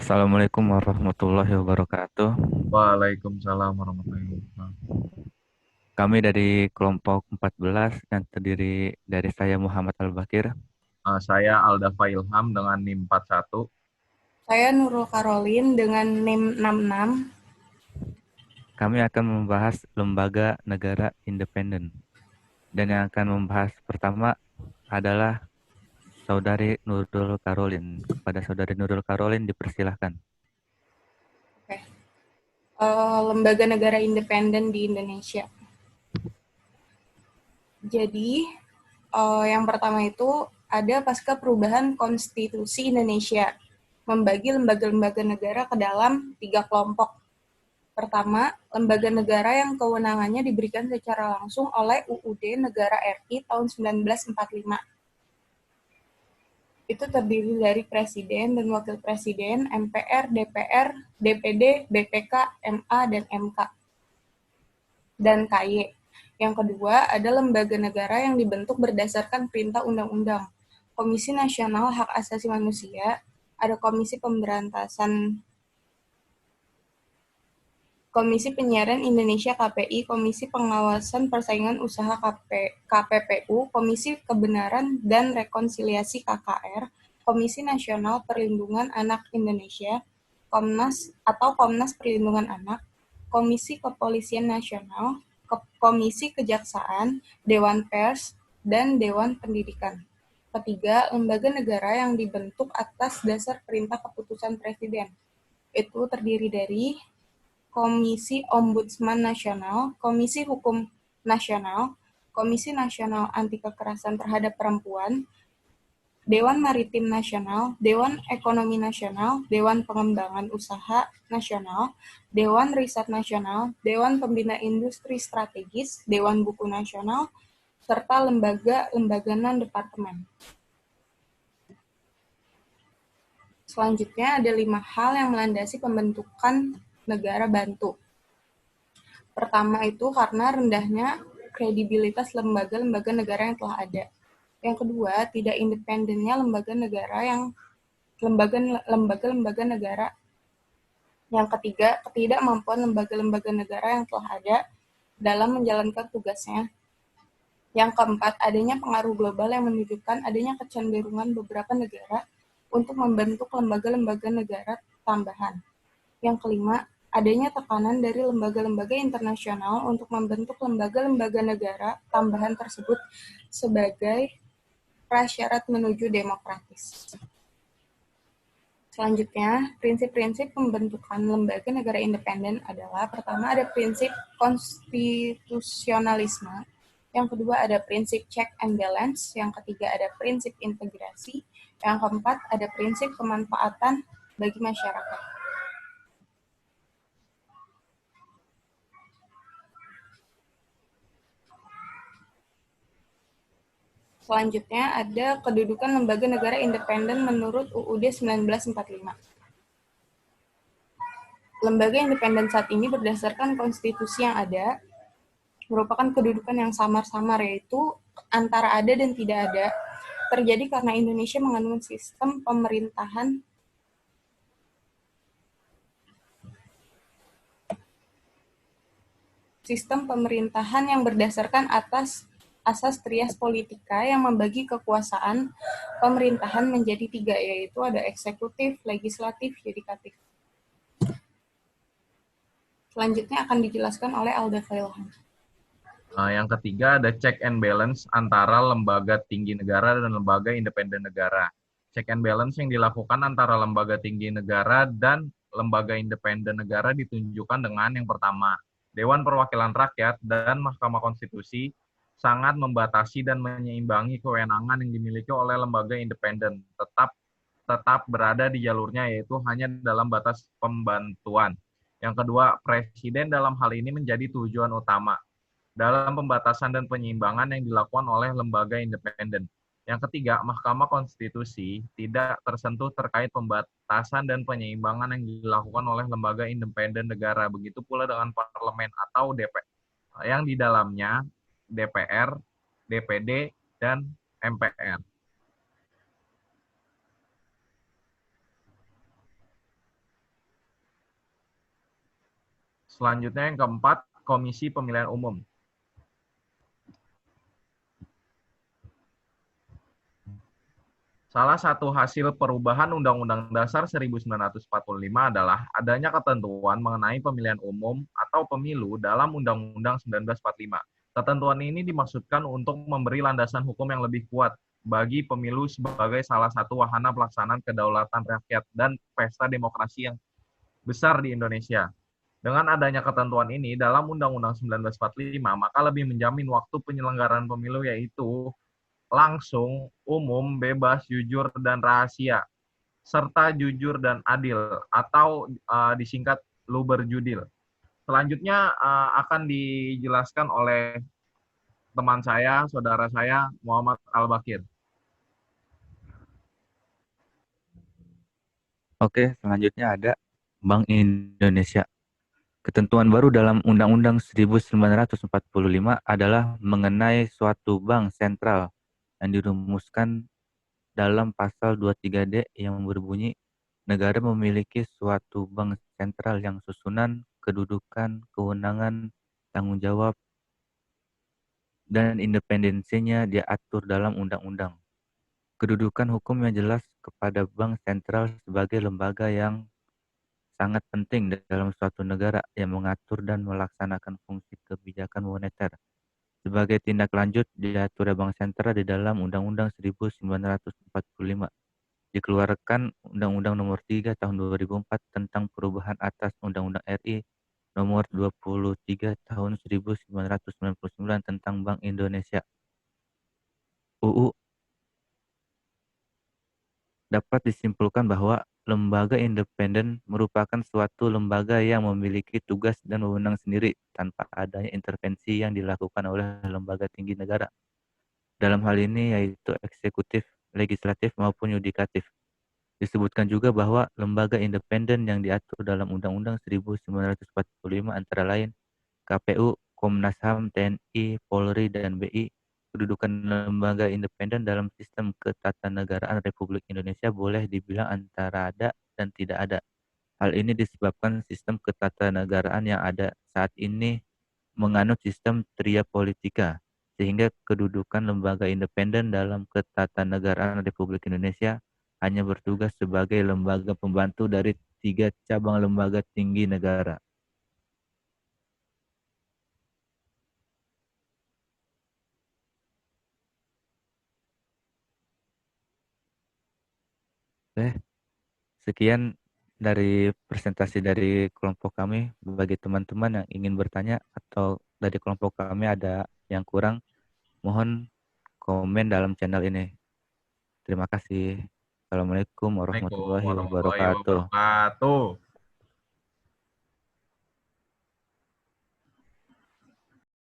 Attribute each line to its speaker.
Speaker 1: Assalamualaikum warahmatullahi wabarakatuh.
Speaker 2: Waalaikumsalam warahmatullahi wabarakatuh.
Speaker 1: Kami dari kelompok 14 yang terdiri dari saya Muhammad Al-Bakir.
Speaker 2: Saya Aldafa Ilham dengan NIM 41.
Speaker 3: Saya Nurul Karolin dengan NIM 66.
Speaker 1: Kami akan membahas lembaga negara independen. Dan yang akan membahas pertama adalah Saudari Nurul Karolin. Kepada Saudari Nurul Karolin dipersilahkan.
Speaker 3: Oke. Lembaga negara independen di Indonesia. Jadi, yang pertama itu ada pasca perubahan Konstitusi Indonesia, membagi lembaga-lembaga negara ke dalam 3 kelompok. Pertama, lembaga negara yang kewenangannya diberikan secara langsung oleh UUD Negara RI tahun 1945. Itu terdiri dari Presiden dan Wakil Presiden, MPR, DPR, DPD, BPK, MA, dan MK, dan KY. Yang kedua, ada lembaga negara yang dibentuk berdasarkan perintah undang-undang. Komisi Nasional Hak Asasi Manusia, ada Komisi Pemberantasan Komisi Penyiaran Indonesia KPI, Komisi Pengawasan Persaingan Usaha KPPU, Komisi Kebenaran dan Rekonsiliasi KKR, Komisi Nasional Perlindungan Anak Indonesia, Komnas Perlindungan Anak, Komisi Kepolisian Nasional, Komisi Kejaksaan, Dewan Pers, dan Dewan Pendidikan. Ketiga, lembaga negara yang dibentuk atas dasar perintah keputusan Presiden. Itu terdiri dari Komisi Ombudsman Nasional, Komisi Hukum Nasional, Komisi Nasional Anti Kekerasan Terhadap Perempuan, Dewan Maritim Nasional, Dewan Ekonomi Nasional, Dewan Pengembangan Usaha Nasional, Dewan Riset Nasional, Dewan Pembina Industri Strategis, Dewan Buku Nasional, serta lembaga-lembaga non-departemen. Selanjutnya ada 5 hal yang melandasi pembentukan negara bantu. Pertama itu karena rendahnya kredibilitas lembaga-lembaga negara yang telah ada. Yang kedua, tidak independennya lembaga-lembaga negara. Yang ketiga, ketidakmampuan lembaga-lembaga negara yang telah ada dalam menjalankan tugasnya. Yang keempat, adanya pengaruh global yang menunjukkan adanya kecenderungan beberapa negara untuk membentuk lembaga-lembaga negara tambahan. Yang kelima, adanya tekanan dari lembaga-lembaga internasional untuk membentuk lembaga-lembaga negara tambahan tersebut sebagai prasyarat menuju demokratis. Selanjutnya, prinsip-prinsip pembentukan lembaga negara independen adalah pertama ada prinsip konstitusionalisme, yang kedua ada prinsip check and balance, yang ketiga ada prinsip integrasi, yang keempat ada prinsip kemanfaatan bagi masyarakat. Selanjutnya ada kedudukan lembaga negara independen menurut UUD 1945. Lembaga independen saat ini berdasarkan konstitusi yang ada, merupakan kedudukan yang samar-samar, yaitu antara ada dan tidak ada, terjadi karena Indonesia mengandung sistem pemerintahan yang berdasarkan atas asas trias politika yang membagi kekuasaan pemerintahan menjadi 3, yaitu ada eksekutif, legislatif, yudikatif. Selanjutnya akan dijelaskan oleh Aldafa Ilham.
Speaker 2: Yang ketiga ada check and balance antara lembaga tinggi negara dan lembaga independen negara. Check and balance yang dilakukan antara lembaga tinggi negara dan lembaga independen negara ditunjukkan dengan yang pertama, Dewan Perwakilan Rakyat dan Mahkamah Konstitusi sangat membatasi dan menyeimbangi kewenangan yang dimiliki oleh lembaga independen, tetap berada di jalurnya, yaitu hanya dalam batas pembantuan. Yang kedua, Presiden dalam hal ini menjadi tujuan utama dalam pembatasan dan penyeimbangan yang dilakukan oleh lembaga independen. Yang ketiga, Mahkamah Konstitusi tidak tersentuh terkait pembatasan dan penyeimbangan yang dilakukan oleh lembaga independen negara. Begitu pula dengan parlemen atau DPR yang di dalamnya DPR, DPD, dan MPR. Selanjutnya yang keempat, Komisi Pemilihan Umum. Salah satu hasil perubahan Undang-Undang Dasar 1945 adalah adanya ketentuan mengenai pemilihan umum atau pemilu dalam Undang-Undang 1945. Ketentuan ini dimaksudkan untuk memberi landasan hukum yang lebih kuat bagi pemilu sebagai salah satu wahana pelaksanaan kedaulatan rakyat dan pesta demokrasi yang besar di Indonesia. Dengan adanya ketentuan ini dalam Undang-Undang 1945, maka lebih menjamin waktu penyelenggaraan pemilu yaitu langsung, umum, bebas, jujur, dan rahasia, serta jujur dan adil, atau disingkat luber-judil. Selanjutnya akan dijelaskan oleh teman saya, saudara saya, Muhammad Al-Bakir.
Speaker 1: Oke, selanjutnya ada Bank Indonesia. Ketentuan baru dalam Undang-Undang 1945 adalah mengenai suatu bank sentral yang dirumuskan dalam pasal 23D yang berbunyi, negara memiliki suatu bank sentral yang susunan, kedudukan, kewenangan, tanggung jawab, dan independensinya diatur dalam undang-undang. Kedudukan hukum yang jelas kepada bank sentral sebagai lembaga yang sangat penting dalam suatu negara yang mengatur dan melaksanakan fungsi kebijakan moneter. Sebagai tindak lanjut, diatur Bank Sentral di dalam Undang-Undang 1945. Dikeluarkan Undang-Undang Nomor 3 Tahun 2004 tentang perubahan atas Undang-Undang RI Nomor 23 Tahun 1999 tentang Bank Indonesia. UU dapat disimpulkan bahwa lembaga independen merupakan suatu lembaga yang memiliki tugas dan wewenang sendiri tanpa adanya intervensi yang dilakukan oleh lembaga tinggi negara. Dalam hal ini yaitu eksekutif, legislatif maupun yudikatif. Disebutkan juga bahwa lembaga independen yang diatur dalam Undang-Undang 1945 antara lain KPU, Komnas HAM, TNI, Polri, dan BI. Kedudukan lembaga independen dalam sistem ketatanegaraan Republik Indonesia boleh dibilang antara ada dan tidak ada. Hal ini disebabkan sistem ketatanegaraan yang ada saat ini menganut sistem tria politika, sehingga kedudukan lembaga independen dalam ketatanegaraan Republik Indonesia hanya bertugas sebagai lembaga pembantu dari 3 cabang lembaga tinggi negara. Oke, sekian dari presentasi dari kelompok kami. Bagi teman-teman yang ingin bertanya atau dari kelompok kami ada yang kurang, mohon komen dalam channel ini. Terima kasih. Assalamualaikum
Speaker 2: Assalamualaikum
Speaker 1: warahmatullahi
Speaker 2: warahmatullahi
Speaker 1: wabarakatuh.
Speaker 2: wabarakatuh.